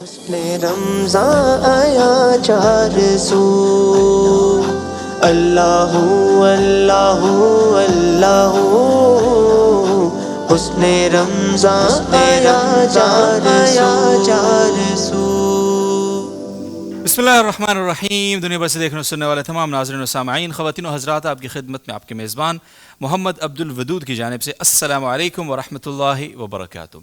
حسن رمضان آیا چار سو، اللہ اللہ اللہ، حسن رمضان آیا چار سو۔ بسم اللہ الرحمن الرحیم۔ دنیا بھر سے دیکھنے اور سننے والے تمام ناظرین و سامعین، خواتین و حضرات، آپ کی خدمت میں آپ کے میزبان محمد عبد الودود کی جانب سے السلام علیکم ورحمۃ اللہ وبرکاتہ۔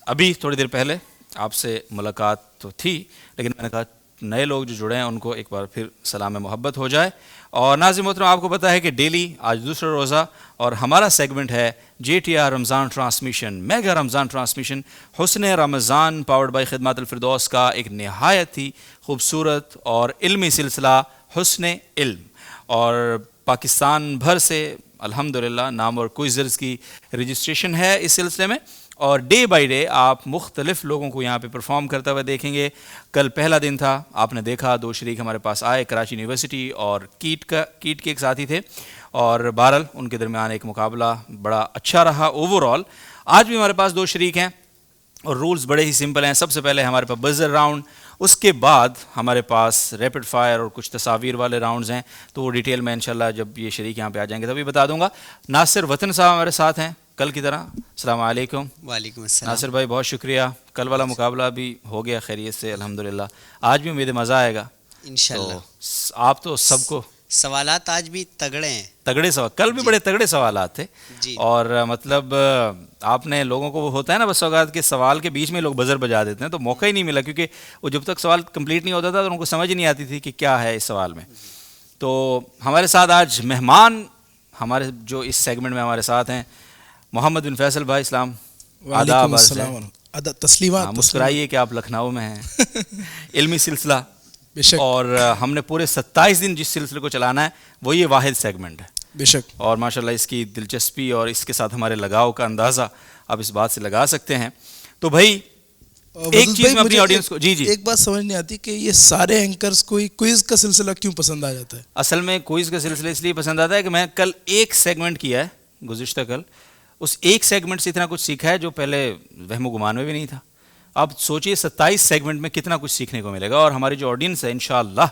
ابھی تھوڑی دیر پہلے آپ سے ملاقات تو تھی، لیکن میں نے کہا نئے لوگ جو جڑے ہیں ان کو ایک بار پھر سلام محبت ہو جائے۔ اور ناظرین محترم، آپ کو پتہ ہے کہ ڈیلی آج دوسرا روزہ اور ہمارا سیگمنٹ ہے JTR Ramzan transmission, mega Ramzan transmission, حسن رمضان پاورڈ بائی خدمات الفردوس کا ایک نہایت ہی خوبصورت اور علمی سلسلہ حسن علم، اور پاکستان بھر سے الحمدللہ نام اور کوئزرز کی رجسٹریشن ہے اس سلسلے میں، اور ڈے بائی ڈے آپ مختلف لوگوں کو یہاں پہ پرفارم کرتے ہوئے دیکھیں گے۔ کل پہلا دن تھا، آپ نے دیکھا دو شریک ہمارے پاس آئے، کراچی یونیورسٹی اور کیٹ کے ایک ساتھی تھے، اور بہرحال ان کے درمیان ایک مقابلہ بڑا اچھا رہا اوور آل۔ آج بھی ہمارے پاس دو شریک ہیں اور رولز بڑے ہی سمپل ہیں۔ سب سے پہلے ہمارے پاس بزر راؤنڈ، اس کے بعد ہمارے پاس ریپڈ فائر اور کچھ تصاویر والے راؤنڈز ہیں، تو وہ ڈیٹیل میں انشاءاللہ جب یہ شریک یہاں پہ آ جائیں گے تبھی بتا دوں گا۔ ناصر وطن صاحب ہمارے ساتھ ہیں کل کی طرح، السلام علیکم۔ وعلیکم السلام۔ ناصر بھائی بہت شکریہ، کل والا مقابلہ بھی ہو گیا خیریت سے الحمدللہ، آج بھی امید مزہ آئے گا انشاءاللہ۔ تو آپ تو سب کو سوالات آج بھی تگڑے ہیں، تگڑے سوال، کل بھی بڑے تگڑے سوالات تھے، جی، اور مطلب آپ نے لوگوں کو وہ ہوتا ہے نا بس اوقات کے سوال کے بیچ میں لوگ بزر بجا دیتے ہیں، تو موقع ہی نہیں ملا، کیونکہ وہ جب تک سوال کمپلیٹ نہیں ہوتا تھا تو ان کو سمجھ نہیں آتی تھی کہ کیا ہے اس سوال میں۔ تو ہمارے ساتھ آج مہمان ہمارے جو اس سیگمنٹ میں ہمارے ساتھ ہیں، محمد بن فیصل بھائی، اسلام، آداب، تسلیمات۔ مسکرائیے کہ آپ لکھنؤ میں ہیں، علمی سلسلہ، بے شک، اور ہم نے پورے 27 دن جس سلسلے کو چلانا ہے وہ یہ واحد سیگمنٹ ہے، بے شک، اور ماشاءاللہ اس کی دلچسپی اور اس کے ساتھ ہمارے لگاؤ کا اندازہ آپ اس بات سے لگا سکتے ہیں۔ تو بھائی ایک چیز میں اپنی آڈینس کو ایک بات سمجھ نہیں آتی کہ یہ سارے اینکرز کو کوئز کا سلسلہ کیوں پسند آ جاتا ہے؟ اصل میں کوئز کا سلسلہ اس لیے پسند آتا ہے کہ میں کل ایک سیگمنٹ کیا ہے گزشتہ کل، اس ایک سیگمنٹ سے اتنا کچھ سیکھا ہے جو پہلے وہم و گمان میں بھی نہیں تھا۔ آپ سوچئے 27 سیگمنٹ میں کتنا کچھ سیکھنے کو ملے گا، اور ہماری جو آڈینس ہے انشاءاللہ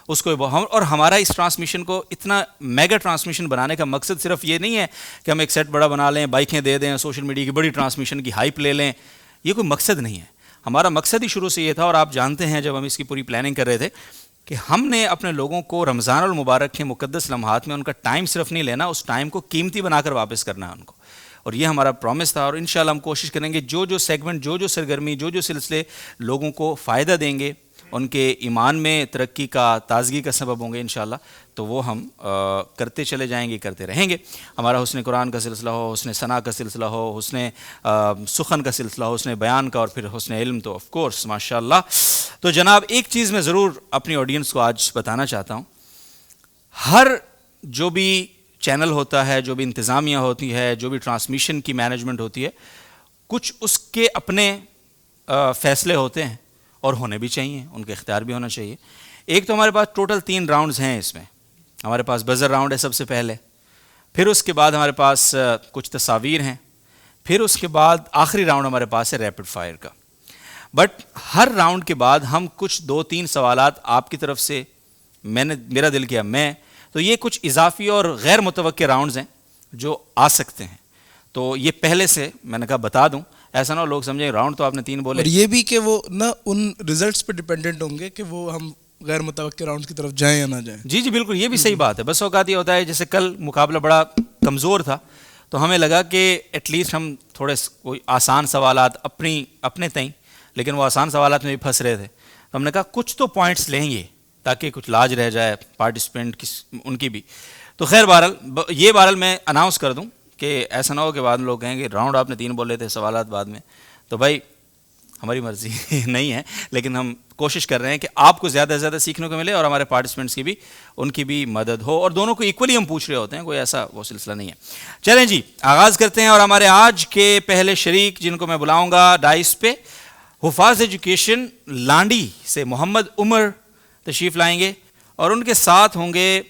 اس کو اور ہمارا اس ٹرانسمیشن کو اتنا میگا ٹرانسمیشن بنانے کا مقصد صرف یہ نہیں ہے کہ ہم ایک سیٹ بڑا بنا لیں، بائکیں دے دیں، سوشل میڈیا کی بڑی ٹرانسمیشن کی ہائپ لے لیں، یہ کوئی مقصد نہیں ہے۔ ہمارا مقصد ہی شروع سے یہ تھا، اور آپ جانتے ہیں جب ہم اس کی پوری پلاننگ کر رہے تھے کہ ہم نے اپنے لوگوں کو رمضان المبارک کے مقدس لمحات میں ان کا ٹائم صرف نہیں لینا، اس ٹائم کو قیمتی بنا کر واپس کرنا ہے ان کو، اور یہ ہمارا پرومس تھا۔ اور انشاءاللہ ہم کوشش کریں گے جو سیگمنٹ، جو سرگرمی، جو سلسلے لوگوں کو فائدہ دیں گے، ان کے ایمان میں ترقی کا، تازگی کا سبب ہوں گے انشاءاللہ، تو وہ ہم کرتے چلے جائیں گے، کرتے رہیں گے۔ ہمارا حسن قرآن کا سلسلہ ہو، حسن ثنا کا سلسلہ ہو، حسن سخن کا سلسلہ ہو، حسن بیان کا، اور پھر حسن علم، تو آف کورس ماشاءاللہ۔ تو جناب ایک چیز میں ضرور اپنی آڈینس کو آج بتانا چاہتا ہوں، ہر جو بھی چینل ہوتا ہے، جو بھی انتظامیہ ہوتی ہے، جو بھی ٹرانسمیشن کی مینجمنٹ ہوتی ہے، کچھ اس کے اپنے فیصلے ہوتے ہیں اور ہونے بھی چاہیے، ان کا اختیار بھی ہونا چاہیے۔ ایک تو ہمارے پاس ٹوٹل 3 راؤنڈز ہیں اس میں، ہمارے پاس بزر راؤنڈ ہے سب سے پہلے، پھر اس کے بعد ہمارے پاس کچھ تصاویر ہیں، پھر اس کے بعد آخری راؤنڈ ہمارے پاس ہے ریپڈ فائر کا۔ بٹ ہر راؤنڈ کے بعد ہم کچھ 2-3 سوالات آپ کی طرف سے میرا دل کیا تو یہ کچھ اضافی اور غیر متوقع راؤنڈز ہیں جو آ سکتے ہیں، تو یہ پہلے سے میں نے کہا بتا دوں، ایسا نہ ہو لوگ سمجھیں راؤنڈ تو آپ نے 3 بولے، اور یہ بھی کہ وہ نہ ان ریزلٹس پہ ڈیپینڈنٹ ہوں گے کہ وہ ہم غیر متوقع راؤنڈ کی طرف جائیں یا نہ جائیں۔ جی بالکل، یہ بھی صحیح بات ہے۔ بس اوقات یہ ہوتا ہے جیسے کل مقابلہ بڑا کمزور تھا، تو ہمیں لگا کہ ایٹ لیسٹ ہم تھوڑے کوئی آسان سوالات اپنے تئیں، لیکن وہ آسان سوالات میں بھی پھنس رہے تھے، تو ہم نے کہا کچھ تو پوائنٹس لیں گے تاکہ کچھ لاج رہ جائے پارٹیسپینٹ ان کی بھی۔ تو خیر بہرحال میں اناؤنس کر دوں کہ ایسا نہ ہو کہ بعد میں لوگ کہیں گے راؤنڈ آپ نے 3 بولے تھے، سوالات بعد میں، تو بھائی ہماری مرضی نہیں ہے، لیکن ہم کوشش کر رہے ہیں کہ آپ کو زیادہ سے زیادہ سیکھنے کو ملے اور ہمارے پارٹیسپینٹس کی بھی ان کی بھی مدد ہو، اور دونوں کو ایکولی ہم پوچھ رہے ہوتے ہیں، کوئی ایسا وہ سلسلہ نہیں ہے۔ چلیں جی آغاز کرتے ہیں، اور ہمارے آج کے پہلے شریک جن کو میں بلاؤں گا ڈائس پہ، حفاظ ایجوکیشن لانڈی سے محمد عمر تشریف لائیں گے، اور ان کے ساتھ ہوں گے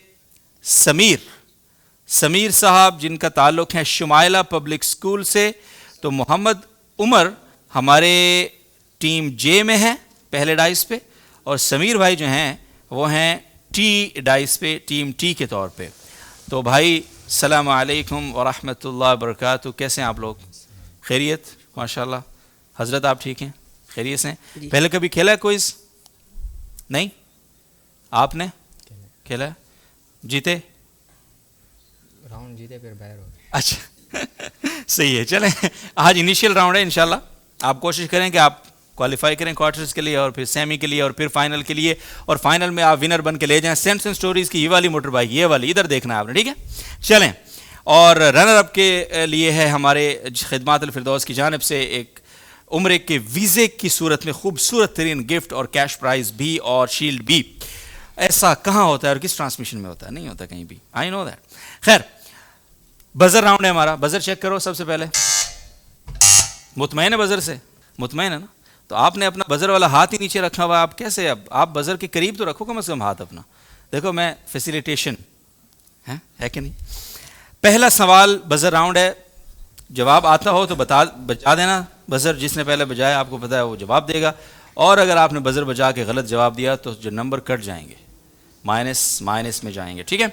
سمیر صاحب جن کا تعلق ہے شمائلہ پبلک اسکول سے۔ تو محمد عمر ہمارے ٹیم جے میں ہے پہلے ڈائس پہ, اور سمیر بھائی جو ہیں وہ ہیں ٹی ڈائس پہ, ٹیم ٹی کے طور پہ. تو بھائی السلام علیکم ورحمۃ اللہ وبرکاتہ, کیسے ہیں آپ لوگ؟ خیریت ماشاءاللہ. حضرت آپ ٹھیک ہیں, خیریت سے ہیں؟ پہلے کبھی کھیلا ہے کوئز؟ نہیں, آپ نے کھیلا ہے؟ جیتے راؤنڈ جیتے پھر باہر ہو گئے. اچھا صحیح ہے. چلیں آج انیشیل راؤنڈ ہے انشاءاللہ. آپ کوشش کریں کہ آپ کوالیفائی کریں کوارٹرز کے لیے, اور پھر سیمی کے لیے, اور پھر فائنل کے لیے, اور فائنل میں آپ ونر بن کے لے جائیں. سینٹس اینڈ سٹوریز کی یہ والی موٹر بائک, یہ والی ادھر دیکھنا ہے آپ نے, ٹھیک ہے؟ چلیں, اور رنر اپ کے لیے ہے ہمارے خدمات الفردوس کی جانب سے ایک عمرے کے ویزے کی صورت میں خوبصورت ترین گفٹ اور کیش پرائز بھی اور شیلڈ بھی. ایسا کہاں ہوتا ہے اور کس ٹرانسمیشن میں ہوتا ہے؟ نہیں ہوتا کہیں بھی, آئی نو دیٹ. خیر, بزر راؤنڈ ہے ہمارا. بزر چیک کرو سب سے پہلے. مطمئن ہے بزر سے؟ مطمئن ہے نا؟ تو آپ نے اپنا بزر والا ہاتھ ہی نیچے رکھا ہوا ہے. آپ کیسے, اب آپ بزر کے قریب تو رکھو کم از کم ہاتھ اپنا. دیکھو میں فیسیلیٹیشن ہے کہ نہیں. پہلا سوال بزر راؤنڈ ہے, جواب آتا ہو تو بجا دینا. بزر جس نے پہلے بجایا آپ کو پتا ہے وہ جواب دے گا, اور اگر آپ نے بزر بجا کے غلط جواب دیا تو جو نمبر کٹ جائیں گے, مائنس میں جائیں گے, ٹھیک ہے؟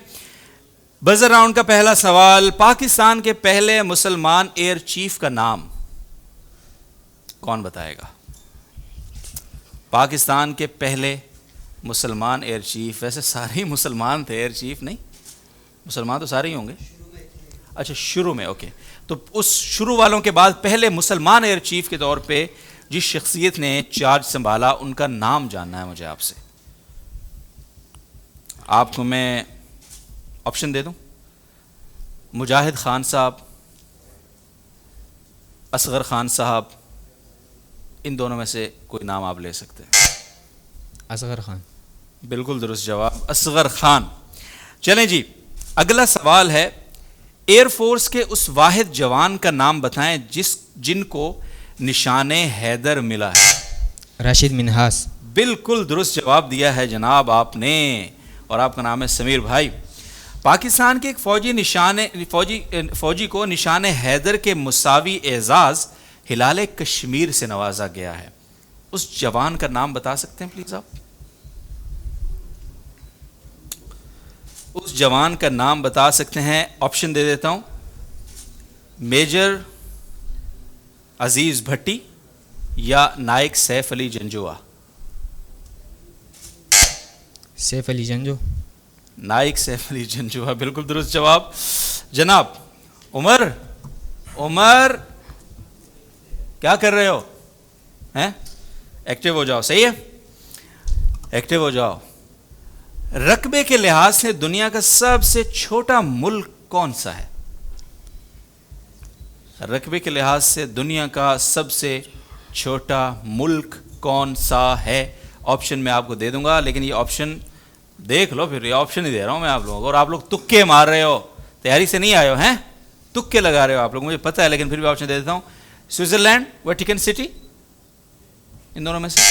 بزر راؤنڈ کا پہلا سوال, پاکستان کے پہلے مسلمان ایئر چیف کا نام کون بتائے گا؟ پاکستان کے پہلے مسلمان ایئر چیف, ویسے سارے ہی مسلمان تھے ایئر چیف, نہیں مسلمان تو سارے ہی ہوں گے. اچھا شروع میں, اوکے. تو اس شروع والوں کے بعد پہلے مسلمان ایئر چیف کے طور پہ جس شخصیت نے چارج سنبھالا ان کا نام جاننا ہے مجھے آپ سے. آپ کو میں آپشن دے دوں, مجاہد خان صاحب, اصغر خان صاحب, ان دونوں میں سے کوئی نام آپ لے سکتے ہیں. اصغر خان. بالکل درست جواب, اصغر خان. چلیں جی, اگلا سوال ہے, ایئر فورس کے اس واحد جوان کا نام بتائیں جن کو نشان حیدر ملا ہے. راشد منہاس. بالکل درست جواب دیا ہے جناب آپ نے, اور آپ کا نام ہے سمیر بھائی. پاکستان کے ایک فوجی کو نشان حیدر کے مساوی اعزاز ہلال کشمیر سے نوازا گیا ہے. اس جوان کا نام بتا سکتے ہیں پلیز آپ؟ اس جوان کا نام بتا سکتے ہیں؟ آپشن دے دیتا ہوں, میجر عزیز بھٹی یا نائک سیف علی جنجوعہ. سیف علی جنجو. نائک سیف علی جنجوعہ, بالکل درست جواب. جناب عمر کیا کر رہے ہو؟ ہیں ایکٹیو ہو جاؤ, صحیح ہے, ایکٹیو ہو جاؤ. رقبے کے لحاظ سے دنیا کا سب سے چھوٹا ملک کون سا ہے؟ رقبے کے لحاظ سے دنیا کا سب سے چھوٹا ملک کون سا ہے؟ آپشن میں آپ کو دے دوں گا, لیکن یہ آپشن دیکھ لو, پھر یہ آپشن ہی دے رہا ہوں میں آپ لوگوں کو, اور آپ لوگ تکے مار رہے ہو, تیاری سے نہیں آئے ہو, ہیں تکے لگا رہے ہو آپ لوگ, مجھے پتہ ہے, لیکن پھر بھی آپشن دے دیتا ہوں. سوئٹزرلینڈ, ویٹیکن سٹی, ان دونوں میں سے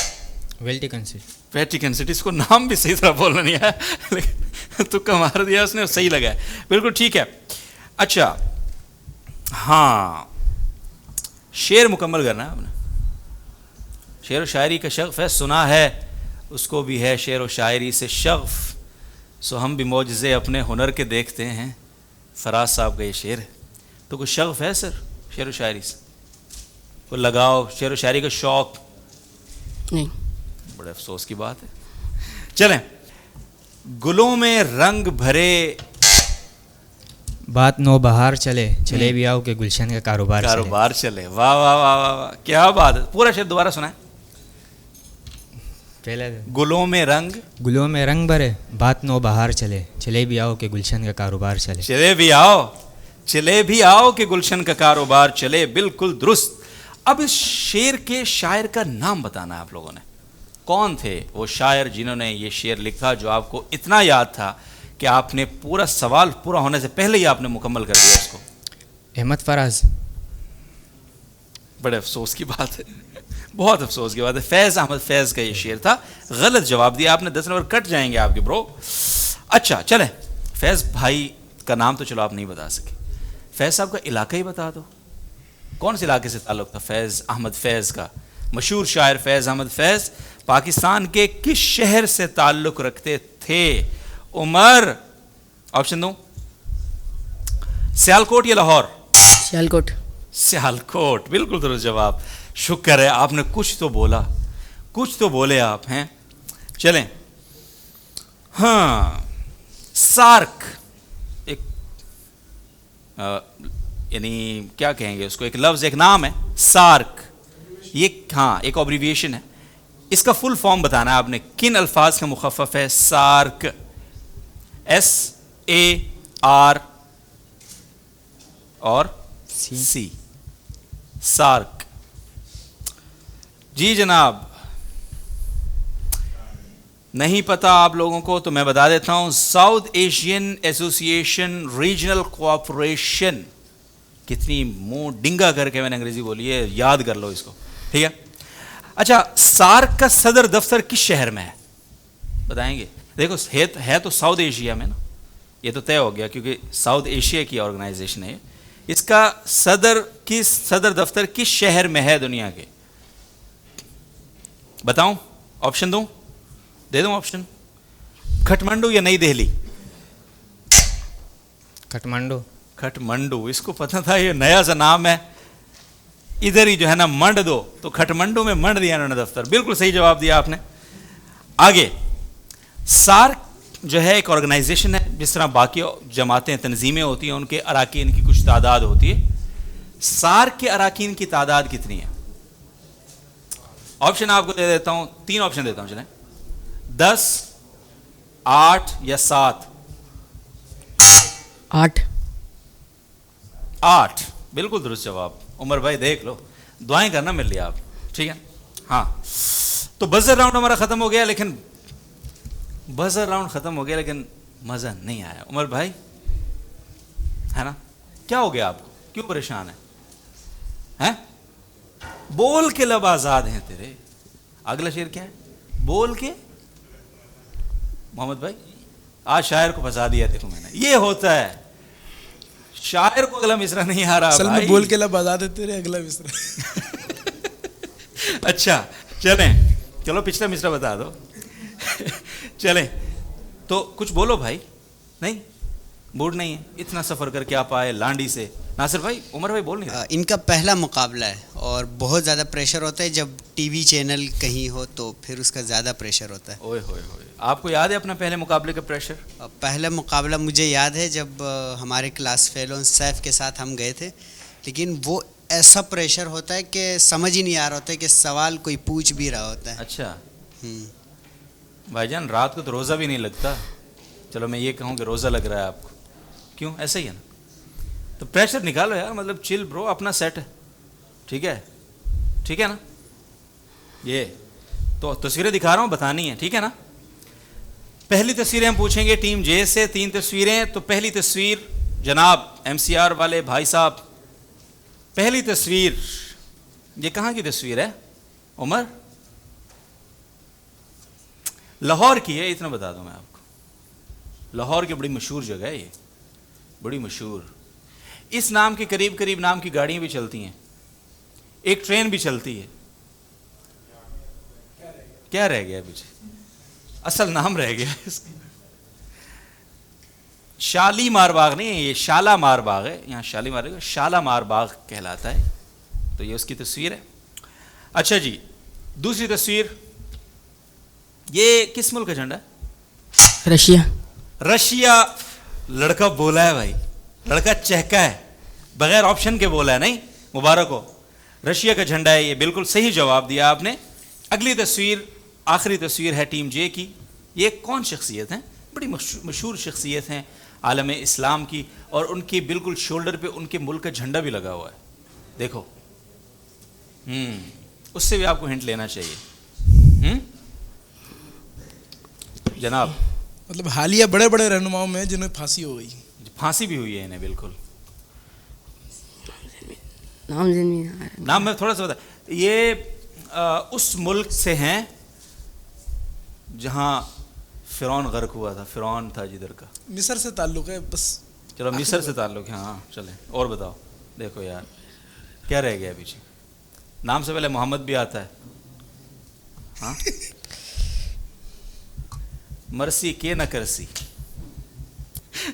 ویٹیکن سٹی. ویٹیکن سٹی, اس کو نام بھی صحیح طرح بولنا نہیں ہے, لیکن تکا مار دیا اس نے, صحیح لگا ہے, بالکل ٹھیک ہے. اچھا ہاں, شعر مکمل کرنا ہے آپ نے. شعر و شاعری کا شغف ہے, سنا ہے اس کو بھی ہے شعر و شاعری سے شغف, سو ہم بھی معجزے اپنے ہنر کے دیکھتے ہیں. فراز صاحب کا یہ شعر ہے. تو کوئی شغف ہے سر شعر و شاعری سے؟ کوئی لگاؤ, شعر و شاعری کا شوق؟ نہیں. بڑے افسوس کی بات ہے. چلیں, گلوں میں رنگ بھرے بات نو بہار چلے, چلے بھی آؤ کہ گلشن کا کاروبار چلے. واہ واہ واہ واہ واہ, کیا بات ہے. پورا شعر دوبارہ سنائیں. پہلے گلوں میں رنگ بھرے بات نو بہار چلے, چلے بھی آؤ کہ گلشن کا کاروبار چلے. چلے بھی آؤ کہ گلشن کا کاروبار چلے, بالکل درست. اب اس شعر کے شاعر کا نام بتانا ہے آپ لوگوں نے. کون تھے وہ شاعر جنہوں نے یہ شعر لکھا جو آپ کو اتنا یاد تھا کہ آپ نے پورا سوال پورا ہونے سے پہلے ہی آپ نے مکمل کر دیا اس کو؟ احمد فراز. بڑے افسوس کی بات ہے, بہت افسوس کی بات ہے. فیض احمد فیض کا یہ شعر تھا, غلط جواب دیا آپ نے, 10 نمبر کٹ جائیں گے آپ کے برو. اچھا چلیں, فیض بھائی کا نام تو چلو آپ نہیں بتا سکے, فیض صاحب کا علاقہ ہی بتا دو. کون سے علاقے سے تعلق تھا فیض احمد فیض کا؟ مشہور شاعر فیض احمد فیض پاکستان کے کس شہر سے تعلق رکھتے تھے؟ عمر آپشن دوں، سیالکوٹ یا لاہور؟ سیالکوٹ. سیالکوٹ بالکل درست جواب. شکر ہے آپ نے کچھ تو بولا، کچھ تو بولے آپ ہیں. چلیں ہاں، سارک ایک یعنی کیا کہیں گے اس کو، ایک لفظ ایک نام ہے سارک، یہ ہاں ایک اوبریویشن ہے. اس کا فل فارم بتانا ہے آپ نے. کن الفاظ کا مخفف ہے سارک؟ SAR اور سی، سارک. جی جناب نہیں پتا آپ لوگوں کو تو میں بتا دیتا ہوں، ساؤتھ ایشین ایسوسی ایشن ریجنل کوآپریشن. کتنی منہ ڈنگا کر کے میں نے انگریزی بولی ہے، یاد کر لو اس کو، ٹھیک ہے. اچھا، سارک کا صدر دفتر کس شہر میں ہے بتائیں گے؟ دیکھو ہے تو ساؤتھ ایشیا میں نا، یہ تو طے ہو گیا کیونکہ ساؤتھ ایشیا کی آرگنائزیشن ہے. اس کا صدر دفتر کس شہر میں ہے دنیا کے؟ بتاؤں؟ آپشن دوں؟ دے دوں آپشن؟ کھٹمنڈو یا نئی دہلی؟ کٹمانڈو. کھٹمنڈو. اس کو پتہ تھا یہ نیا سا نام ہے، ادھر ہی جو ہے نا منڈ دو، تو کھٹمنڈو میں منڈ دیا انہوں نے دفتر. بالکل صحیح جواب دیا آپ نے. آگے، سارک جو ہے ایک آرگنائزیشن ہے، جس طرح باقی جماعتیں تنظیمیں ہوتی ہیں ان کے اراکین کی کچھ تعداد ہوتی ہے. سارک کے اراکین کی تعداد کتنی ہے؟ آپشن آپ کو دے دیتا ہوں، 3 آپشن دیتا ہوں چلیں. 10، 8 یا 7؟ 8. 8 بالکل درست جواب. عمر بھائی دیکھ لو، دعائیں کرنا مل لیا آپ، ٹھیک ہے. ہاں تو بزر راؤنڈ ہمارا ختم ہو گیا، لیکن مزہ نہیں آیا. عمر بھائی ہے نا، کیا ہو گیا آپ کو، کیوں پریشان ہیں؟ بول کے لب آزاد ہیں تیرے. اگلا شعر کیا ہے؟ بول کے. محمد بھائی آج شاعر کو پھنسا دیا، دیکھو میں نے، یہ ہوتا ہے شاعر کو اگلا مصرع نہیں آ رہا اصل میں بھائی. بول کے لب آزاد ہے تیرے، اگلا مصرع. اچھا چلیں، چلو پچھلا مصرع بتا دو. چلیں تو کچھ بولو بھائی. نہیں موڈ نہیں ہے، اتنا سفر کر کے آپ آئے لانڈی سے. ناصر بھائی، عمر بھائی بول نہیں رہے. ان کا پہلا مقابلہ ہے اور بہت زیادہ پریشر ہوتا ہے. جب ٹی وی چینل کہیں ہو تو پھر اس کا زیادہ پریشر ہوتا ہے. اوئے ہوئے ہوئے، آپ کو یاد ہے اپنا پہلے مقابلے کا پریشر؟ پہلا مقابلہ مجھے یاد ہے جب ہمارے کلاس فیلو سیف کے ساتھ ہم گئے تھے، لیکن وہ ایسا پریشر ہوتا ہے کہ سمجھ ہی نہیں آ رہا ہوتا ہے کہ سوال کوئی پوچھ بھی رہا ہوتا ہے. اچھا بھائی جان، رات کو تو روزہ بھی نہیں لگتا. چلو میں یہ کہوں کہ روزہ لگ رہا ہے آپ کو، کیوں ایسا ہی ہے نا؟ تو پریشر نکالو یار، مطلب چل برو، اپنا سیٹ ہے، ٹھیک ہے، ٹھیک ہے نا. یہ تو تصویریں دکھا رہا ہوں، بتانی ہے، ٹھیک ہے نا. پہلی تصویریں ہم پوچھیں گے ٹیم جے سے، 3 تصویریں. تو پہلی تصویر جناب MCR والے بھائی صاحب، پہلی تصویر یہ کہاں کی تصویر ہے عمر؟ لاہور کی ہے، اتنا بتا دوں میں آپ کو. لاہور کی بڑی مشہور جگہ ہے یہ، بڑی مشہور. اس نام کے قریب قریب نام کی گاڑیاں بھی چلتی ہیں، ایک ٹرین بھی چلتی ہے. کیا رہ گیا پیچھے؟ اصل نام رہ گیا اس کا. شالیمار باغ نہیں ہے یہ، شالامار باغ ہے. یہاں شالیمار ہے، شالامار باغ کہلاتا ہے. تو یہ اس کی تصویر ہے. اچھا جی، دوسری تصویر، یہ کس ملک کا جھنڈا ہے؟ رشیا. رشیا. لڑکا بولا ہے بھائی، لڑکا چہکا ہے، بغیر آپشن کے بولا ہے. نہیں، مبارک ہو. رشیا کا جھنڈا ہے یہ، بالکل صحیح جواب دیا آپ نے. اگلی تصویر، آخری تصویر ہے ٹیم جے کی. یہ کون شخصیت ہیں؟ بڑی مشہور شخصیت ہیں عالم اسلام کی، اور ان کی بالکل شولڈر پہ ان کے ملک کا جھنڈا بھی لگا ہوا ہے. دیکھو اس سے بھی آپ کو ہنٹ لینا چاہیے. جناب مطلب حالیہ بڑے بڑے رہنماؤں میں جنہیں پھانسی ہو گئی. پھانسی بھی ہوئی ہے انہیں. بالکل نام میں تھوڑا سا بتا، یہ اس ملک سے ہیں جہاں فرعون غرق ہوا تھا. فرعون تھا جدھر کا. مصر سے تعلق ہے بس. چلو مصر سے تعلق ہے. ہاں چلیں اور بتاؤ. دیکھو یار کیا رہ گیا پیچھے. نام سے پہلے محمد بھی آتا ہے. ہاں مرسی کے نہ کرسی,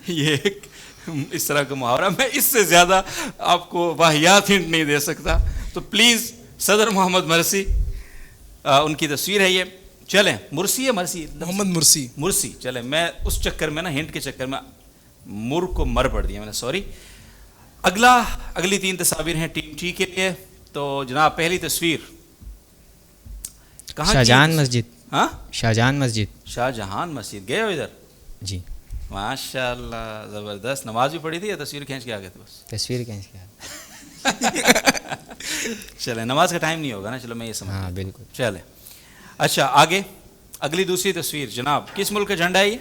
یہ ایک اس طرح کا محاورہ. میں اس سے زیادہ آپ کو واہیات ہنٹ نہیں دے سکتا, تو پلیز صدر محمد مرسی, ان کی تصویر ہے یہ. چلیں مرسی ہے مرسی محمد مرسی. مرسی, چلیں میں اس چکر میں نا ہنٹ کے چکر میں مر کو مر پڑ دیا میں نے, سوری. اگلی 3 تصاویر ہیں ٹیم ٹی کے لیے. تو جناب پہلی تصویر کہاں کی؟ شاہجہان مسجد. ہاں شاہجہان مسجد. شاہجہان مسجد گئے ہو ادھر؟ جی. ماشاء اللہ زبردست. نماز بھی پڑھی تھی یا تصویر کھینچ کے آ گئے تھے بس؟ تصویر کہیں کیا. چلیں نماز کا ٹائم نہیں ہوگا نا, چلو میں یہ سمجھ. ہاں بالکل. چلیں اچھا آگے اگلی دوسری تصویر جناب, کس ملک کا جھنڈا ہے یہ؟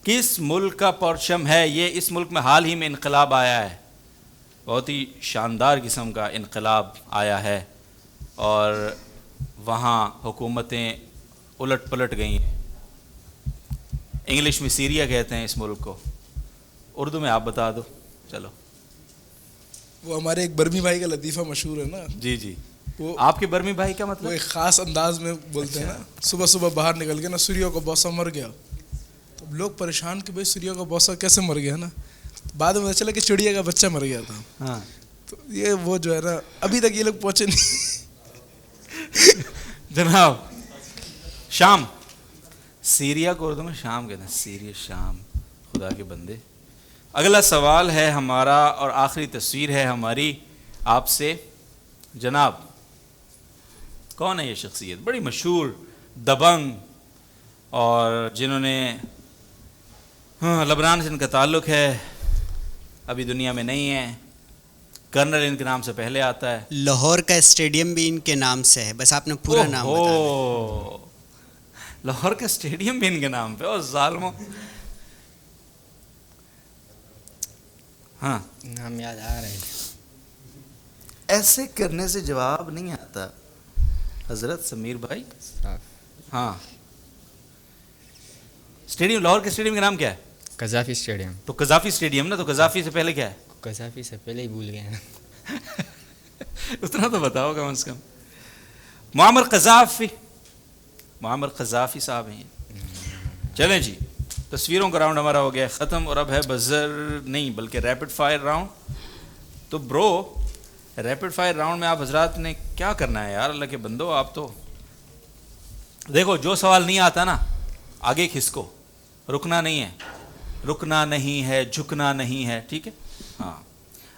کس ملک کا پرچم ہے یہ؟ اس ملک میں حال ہی میں انقلاب آیا ہے, بہت ہی شاندار قسم کا انقلاب آیا ہے, اور وہاں حکومتیں الٹ پلٹ گئی ہیں. انگلش میں سیریا کہتے ہیں اس ملک کو, اردو میں آپ بتا دو. چلو وہ ہمارے ایک برمی بھائی کا لطیفہ مشہور ہے نا. جی جی. وہ آپ کے برمی بھائی کا وہ مطلب؟ ایک خاص انداز میں بولتے ہیں نا, صبح صبح باہر نکل کے نا سوریو کا بوسا مر گیا. تو لوگ پریشان کہ بھائی سوریو کا بوسا کیسے مر گیا نا. بعد میں پتہ چلا کہ چڑیا کا بچہ مر گیا تھا. ہاں تو یہ وہ جو ہے نا ابھی تک یہ لوگ پہنچے نہیں. جناب شام, سیریا کو اردو میں شام کہتے ہیں, سیریا شام, خدا کے بندے. اگلا سوال ہے ہمارا اور آخری تصویر ہے ہماری آپ سے. جناب کون ہے یہ شخصیت؟ بڑی مشہور, دبنگ, اور جنہوں نے لبنان سے ان کا تعلق ہے, ابھی دنیا میں نہیں ہے. کرنل ان کے نام سے پہلے آتا ہے. لاہور کا اسٹیڈیم بھی ان کے نام سے ہے, بس آپ نے پورا نام بتا دیا. لاہور کا اسٹیڈیم بھی ان کے نام پہ, اور ظالموں. ہاں نام یاد آ رہے ہیں. ایسے کرنے سے جواب نہیں آتا حضرت سمیر بھائی. ہاں اسٹیڈیم, لاہور کے اسٹیڈیم کا نام کیا ہے؟ Gaddafi stadium. تو قذافی اسٹیڈیم نا, تو قذافی سے پہلے کیا ہے؟ قذافی سے پہلے ہی بھول گئے ہیں. اتنا تو بتاؤ کم از کم. معمر قذافی, معمر قذافی صاحب ہیں. چلیں جی, تصویروں کا راؤنڈ ہمارا ہو گیا ختم, اور اب ہے بزر نہیں بلکہ ریپڈ فائر راؤنڈ. تو برو ریپڈ فائر راؤنڈ میں آپ حضرات نے کیا کرنا ہے یار, اللہ کے بندو. آپ تو دیکھو جو سوال نہیں آتا نا آگے کھسکو, رکنا نہیں ہے, رکنا نہیں ہے, جھکنا نہیں ہے, ٹھیک ہے. ہاں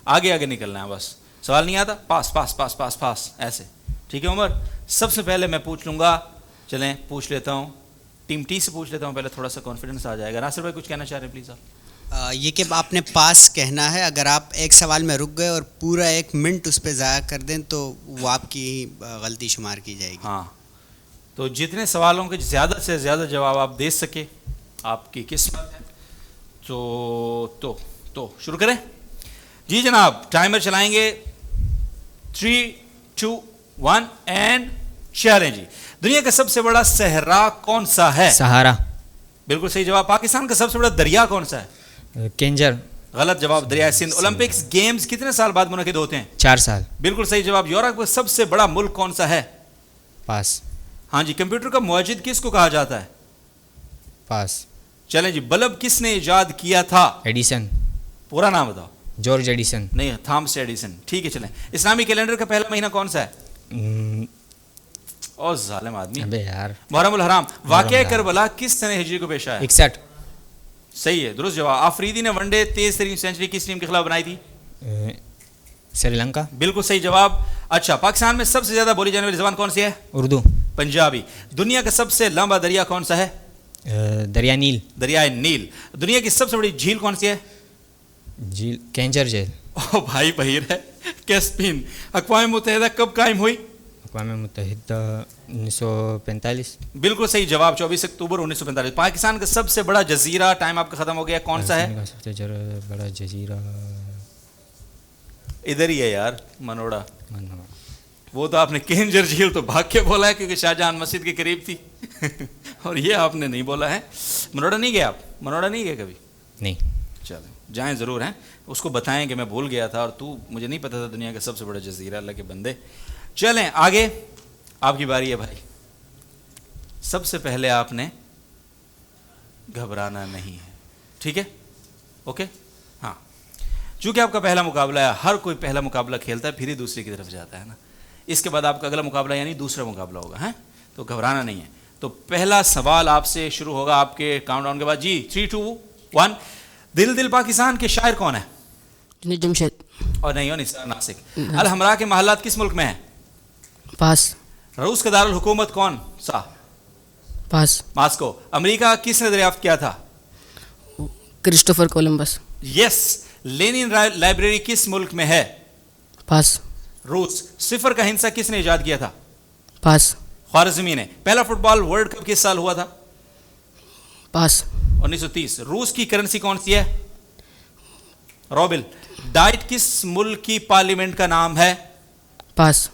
آگے آگے نکلنا ہے بس. سوال نہیں آتا پاس پاس پاس پاس پاس ایسے, ٹھیک ہے. عمر سب سے پہلے میں پوچھ لوں گا, چلیں پوچھ لیتا ہوں, ٹیم ٹی سے پوچھ لیتا ہوں پہلے, تھوڑا سا کانفیڈنس آ جائے گا. ناصر بھائی کچھ کہنا چاہ رہے ہیں پلیز آپ؟ یہ کہ آپ نے پاس کہنا ہے. اگر آپ ایک سوال میں رک گئے اور پورا 1 منٹ اس پہ ضائع کر دیں تو وہ آپ کی غلطی شمار کی جائے گی. ہاں تو جتنے سوالوں کے زیادہ سے زیادہ جواب آپ دے سکے آپ کی قسمت ہے. تو شروع کریں جی جناب. ٹائمر چلائیں گے 3 2 1 اینڈ چلیں جی. دنیا کا سب سے بڑا صحرا کون سا ہے؟ سہارا. بالکل صحیح جواب. پاکستان کا سب سے بڑا دریا کون سا ہے؟ کینجر. غلط جواب, دریائے سندھ. اولمپکس گیمز کتنے سال بعد منعقد ہوتے ہیں؟ 4 سال. بالکل صحیح جواب. یورپ کا سب سے بڑا ملک کون سا ہے؟ پاس. ہاں جی. کمپیوٹر کا موجد کس کو کہا جاتا ہے؟ پاس. چلیں جی. بلب کس نے ایجاد کیا تھا؟ ایڈیسن. پورا نام بتاؤ. George Edison. نہیں, تھامس ایڈیسن. ٹھیک ہے. چلیں اسلامی کیلنڈر کا پہلا مہینہ کون سا ہے؟ اور ظالم آدمی. ابے یار. محرم الحرام. واقعہ کربلا کس سنہ ہجری کو پیش آیا؟ 61. صحیح ہے, درست جواب. آفریدی نے ون ڈے تیز ترین سینچری کس ٹیم کے خلاف بنائی تھی؟ سری لنکا. بالکل صحیح جواب. اچھا, پاکستان میں سب سے زیادہ بولی جانے والی زبان کون سی ہے؟ اردو. پنجابی. دنیا کا سب سے لمبا دریا کون سا ہے؟ دریا نیل. دریائے نیل. دنیا کی سب سے بڑی جھیل کون سی ہے؟ جھیل کینجر جھیل. او بھائی بہیر ہے. کیسپین. اقوام متحدہ کب قائم ہوئی؟ اقوام متحدہ 1945. بالکل صحیح جواب. 24 اکتوبر 1945. پاکستان کا سب سے بڑا جزیرہ, ٹائم آپ کا ختم ہو گیا, کون سا ہے؟ سب سے بڑا جزیرہ ادھر ہی ہے یار, منوڑا. وہ تو آپ نے کینجر جھیل تو بھاگ کے بولا ہے کیونکہ شاہجہان مسجد کے قریب تھی. اور یہ آپ نے نہیں بولا ہے. منوڑا نہیں گئے آپ؟ منوڑا نہیں گئے کبھی؟ نہیں. چلیں جائیں ضرور ہیں, اس کو بتائیں کہ میں بھول گیا تھا اور تو مجھے نہیں پتا تھا دنیا کا سب سے بڑا جزیرہ, اللہ کے بندے. چلیں آگے, آپ کی باری ہے بھائی. سب سے پہلے آپ نے گھبرانا نہیں ہے, ٹھیک ہے, اوکے. ہاں, چونکہ آپ کا پہلا مقابلہ ہے, ہر کوئی پہلا مقابلہ کھیلتا ہے پھر ہی دوسرے کی طرف جاتا ہے نا. اس کے بعد آپ کا اگلا مقابلہ یعنی دوسرا مقابلہ ہوگا, ہیں, تو گھبرانا نہیں ہے. تو پہلا سوال آپ سے شروع ہوگا آپ کے کاؤنٹ ڈاؤن کے بعد. جی 3 2 1. دل دل پاکستان کے شاعر کون ہے؟ جنید جمشید. اور نہیں ہو نثار ناسک. الحمراء کے محلات کس ملک میں ہیں؟ پاس. روس کا دارالحکومت کون سا؟ پاس. ماسکو. امریکہ کس نے دریافت کیا تھا؟ Christopher Columbus. Yes. Lenin library کس ملک میں ہے؟ پاس. روس. صفر کا ہندسہ کس نے ایجاد کیا تھا؟ پاس. خوارزمی نے. پہلا فٹ بال ورلڈ کپ کس سال ہوا تھا؟ پاس. 1930. روس کی کرنسی کون سی ہے؟ روبل. ڈائٹ کس ملک کی پارلیمنٹ کا نام ہے؟ پاس.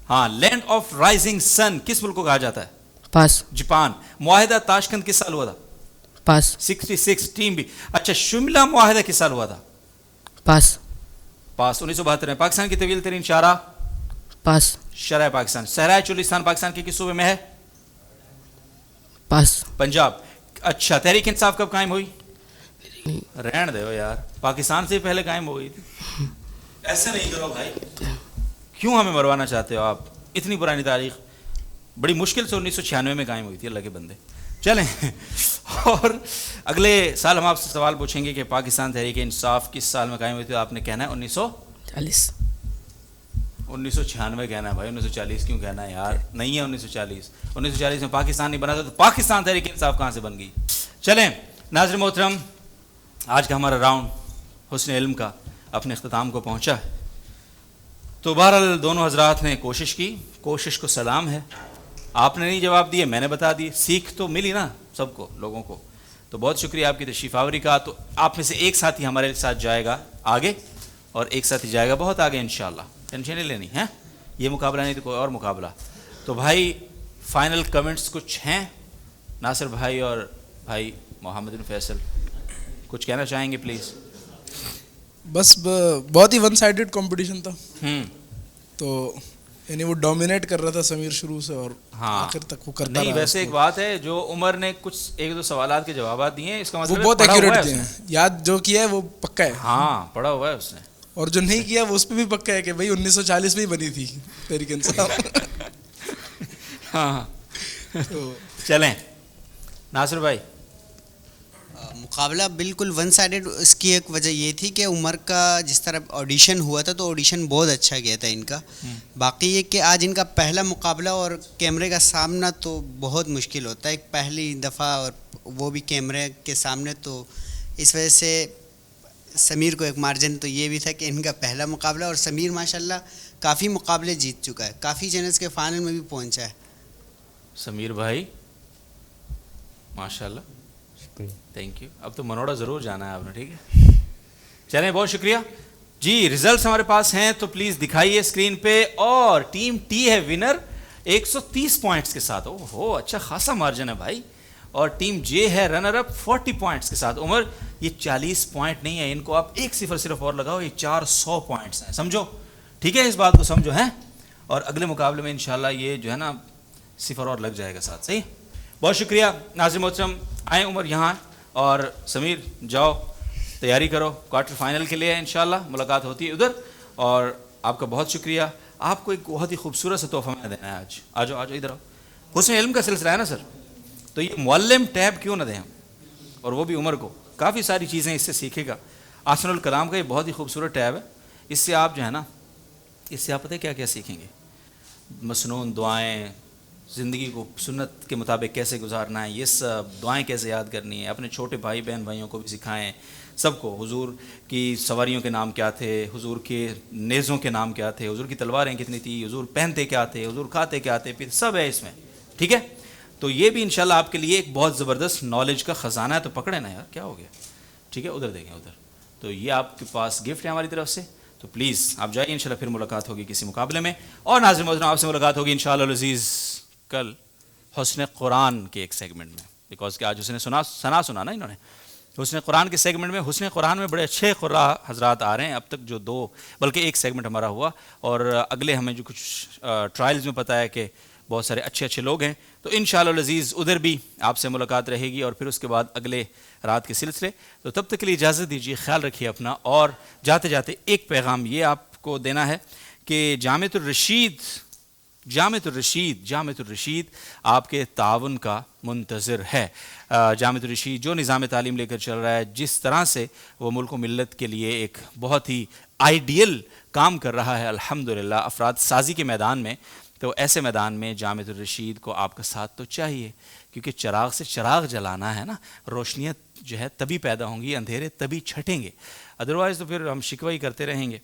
ہاں. لینڈ آف رائزنگ سن کس ملک کو کہا جاتا ہے؟ پاس. جاپان. معاہدہ تاشکند کس سال ہوا تھا؟ پاس. 66. ٹیم بھی. اچھا, شملہ معاہدہ کس سال ہوا تھا؟ پاس. پاس. 1972 میں. پاکستان کی طویل ترین شاہراہ؟ پاس. شرح پاکستان. صحرائے چولستان پاکستان کے کس صوبے میں ہے؟ پاس. پنجاب. اچھا, تحریک انصاف کب قائم ہوئی؟ رہن دے یار, پاکستان سے ہی پہلے قائم ہو گئی تھی. ایسے نہیں کرو بھائی, کیوں ہمیں مروانا چاہتے ہو آپ؟ اتنی پرانی تاریخ, بڑی مشکل سے 1996 میں قائم ہوئی تھی, اللہ کے بندے. چلیں, اور اگلے سال ہم آپ سے سوال پوچھیں گے کہ پاکستان تحریک انصاف کس سال میں قائم ہوئی تھی. آپ نے کہنا ہے 40. 1996 کہنا ہے بھائی, 1940 کیوں کہنا ہے یار؟ نہیں ہے 1940. 1940 میں پاکستان نہیں بنا تھا, تو پاکستان تحریک انصاف کہاں سے بن گئی؟ چلیں ناظرین محترم, آج کا ہمارا راؤنڈ حسن علم کا اپنے اختتام کو پہنچا ہے. تو بہرحال دونوں حضرات نے کوشش کی, کوشش کو سلام ہے. آپ نے نہیں جواب دیے, میں نے بتا دیے, سیکھ تو ملی نا سب کو, لوگوں کو. تو بہت شکریہ آپ کی تشریف آوری کا. تو آپ میں سے ایک ساتھی ہمارے ساتھ جائے گا آگے, اور ایک ساتھی جائے گا بہت آگے انشاءاللہ. ٹینشن نہیں لینی ہے, یہ مقابلہ نہیں تو کوئی اور مقابلہ. تو بھائی فائنل کمنٹس کچھ ہیں؟ ناصر بھائی اور بھائی محمد بن فیصل کچھ کہنا چاہیں گے پلیز؟ بس بہت ہی ون سائیڈڈ کمپٹیشن تھا, تو یعنی وہ ڈومینیٹ کر رہا تھا سمیر شروع سے, اور آخر تک وہ کرتا نہیں. رہا. ویسے ایک بات ہے, جو عمر نے کچھ ایک دو سوالات کے جوابات دیے ہیں, اس کا مطلب وہ بہت ایکوریٹ دیے ہیں. یاد جو کیا ہے وہ پکا ہے. ہاں, پڑھا ہوا ہے اس نے. اور جو نہیں کیا وہ اس پہ بھی پکا ہے کہ بھائی 1940 میں ہی بنی تھی تحریک انصاف. ہاں, چلیں ناصر بھائی. مقابلہ بالکل ون سائیڈڈ. اس کی ایک وجہ یہ تھی کہ عمر کا جس طرح آڈیشن ہوا تھا, تو آڈیشن بہت اچھا گیا تھا ان کا. باقی یہ کہ آج ان کا پہلا مقابلہ اور کیمرے کا سامنا تو بہت مشکل ہوتا ہے, ایک پہلی دفعہ, اور وہ بھی کیمرے کے سامنے. تو اس وجہ سے سمیر کو ایک مارجن تو یہ بھی تھا کہ ان کا پہلا مقابلہ, اور سمیر ماشاءاللہ کافی مقابلے جیت چکا ہے, کافی چینلز کے فائنل میں بھی پہنچا ہے. سمیر بھائی ماشاءاللہ, تھینک یو. اب تو منوڑا ضرور جانا ہے آپ نے, ٹھیک ہے. چلیں, بہت شکریہ جی. ریزلٹس ہمارے پاس ہیں تو پلیز دکھائیے اسکرین پہ. اور ٹیم ٹی ہے ونر 130 پوائنٹس کے ساتھ. اوہ ہو, اچھا خاصا مارجن ہے بھائی. اور ٹیم جے ہے رنر اپ 40 پوائنٹس کے ساتھ. عمر یہ 40 پوائنٹ نہیں ہے, ان کو آپ 1 صفر صرف اور لگاؤ, یہ 400 پوائنٹس ہیں, سمجھو, ٹھیک ہے, اس بات کو سمجھو ہیں. اور اگلے مقابلے میں انشاءاللہ یہ جو ہے نا صفر اور لگ جائے گا ساتھ, صحیح. بہت شکریہ ناظرین محترم. آئیں عمر یہاں, اور سمیر جاؤ تیاری کرو کوارٹر فائنل کے لیے, انشاءاللہ ملاقات ہوتی ہے ادھر. اور آپ کا بہت شکریہ. آپ کو ایک بہت ہی خوبصورت سا تحفہ میں دینا ہے آج. آ جاؤ ادھر آؤ. حسن علم کا سلسلہ ہے نا سر, تو یہ معلم ٹیب کیوں نہ دیں ہم, اور وہ بھی عمر کو. کافی ساری چیزیں اس سے سیکھے گا. آسن الکلام کا یہ بہت ہی خوبصورت ٹیب ہے. اس سے آپ جو ہے نا, اس سے آپ پتہ ہے کیا کیا سیکھیں گے؟ مسنون دعائیں, زندگی کو سنت کے مطابق کیسے گزارنا ہے, یہ سب دعائیں کیسے یاد کرنی ہے. اپنے چھوٹے بھائی بہن بھائیوں کو بھی سکھائیں, سب کو. حضور کی سواریوں کے نام کیا تھے, حضور کے نیزوں کے نام کیا تھے, حضور کی تلواریں کتنی تھی, حضور پہنتے کیا تھے, حضور کھاتے کیا تھے, پھر سب ہے اس میں, ٹھیک ہے. تو یہ بھی انشاءاللہ آپ کے لیے ایک بہت زبردست نالج کا خزانہ ہے. تو پکڑے نا یار, کیا ہو گیا, ٹھیک ہے, ادھر دیکھیں ادھر. تو یہ آپ کے پاس گفٹ ہے ہماری طرف سے. تو پلیز آپ جائیے, انشاءاللہ پھر ملاقات ہوگی کسی مقابلے میں. اور ناظرین محترم, آپ سے ملاقات ہوگی انشاءاللہ العزیز کل حسن قرآن کے ایک سیگمنٹ میں, بیکاز کہ آج حسن ثنا سنا نا انہوں نے. حسن قرآن کے سیگمنٹ میں حسن قرآن میں بڑے اچھے قراء حضرات آ رہے ہیں. اب تک جو 2 بلکہ ایک سیگمنٹ ہمارا ہوا, اور اگلے ہمیں جو کچھ ٹرائلز میں پتہ ہے کہ بہت سارے اچھے لوگ ہیں, تو انشاءاللہ العزیز ادھر بھی آپ سے ملاقات رہے گی, اور پھر اس کے بعد اگلے رات کے سلسلے. تو تب تک کے لیے اجازت دیجیے, خیال رکھیے اپنا, اور جاتے جاتے ایک پیغام یہ آپ کو دینا ہے کہ جامعۃ الرشید آپ کے تعاون کا منتظر ہے. جامعۃ الرشید جو نظام تعلیم لے کر چل رہا ہے, جس طرح سے وہ ملک و ملت کے لیے ایک بہت ہی آئیڈیل کام کر رہا ہے الحمدللہ افراد سازی کے میدان میں, تو ایسے میدان میں جامعۃ الرشید کو آپ کا ساتھ تو چاہیے, کیونکہ چراغ سے چراغ جلانا ہے نا, روشنیاں جو ہے تبھی پیدا ہوں گی, اندھیرے تبھی چھٹیں گے, ادروائز تو پھر ہم شکوہ ہی کرتے رہیں گے.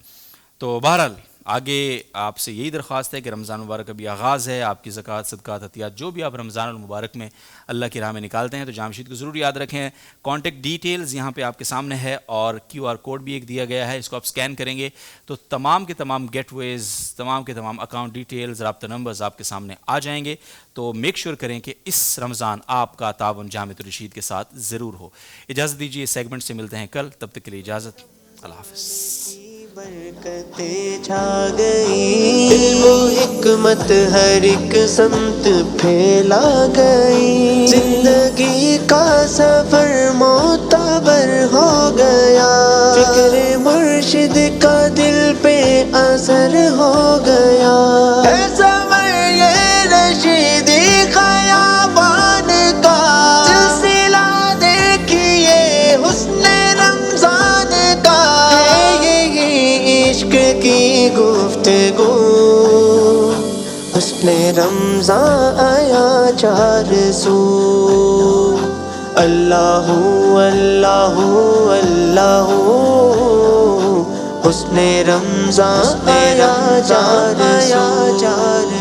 تو بہرحال آگے آپ سے یہی درخواست ہے کہ رمضان مبارک ابھی آغاز ہے, آپ کی زکوٰۃ, صدقات, عطیات جو بھی آپ رمضان المبارک میں اللہ کی راہ میں نکالتے ہیں, تو جامع مسجد کو ضرور یاد رکھیں. کانٹیکٹ ڈیٹیلز یہاں پہ آپ کے سامنے ہے, اور QR کوڈ بھی ایک دیا گیا ہے, اس کو آپ سکین کریں گے تو تمام کے تمام گیٹ ویز, تمام کے تمام اکاؤنٹ ڈیٹیلز, رابطہ نمبرز آپ کے سامنے آ جائیں گے. تو میک شور کریں کہ اس رمضان آپ کا تعاون جامعۃ الرشید کے ساتھ ضرور ہو. اجازت دیجیے, سیگمنٹ سے ملتے ہیں کل, تب تک کے لیے اجازت, اللہ حافظ. برکتیں چھا گئی, علم و حکمت ہر ایک سمت پھیلا گئی, زندگی کا سفر معتبر ہو گیا, فکر مرشد کا دل پہ اثر ہو گیا. اے سمر یہ رشیدی خیابان کا سلسلہ دیکھیے حسن رمضان کا, عشق کی گفتگو, حسن رمضان آیا چار سو. اللہ اللہ اللہ, حسن رمضان آیا چار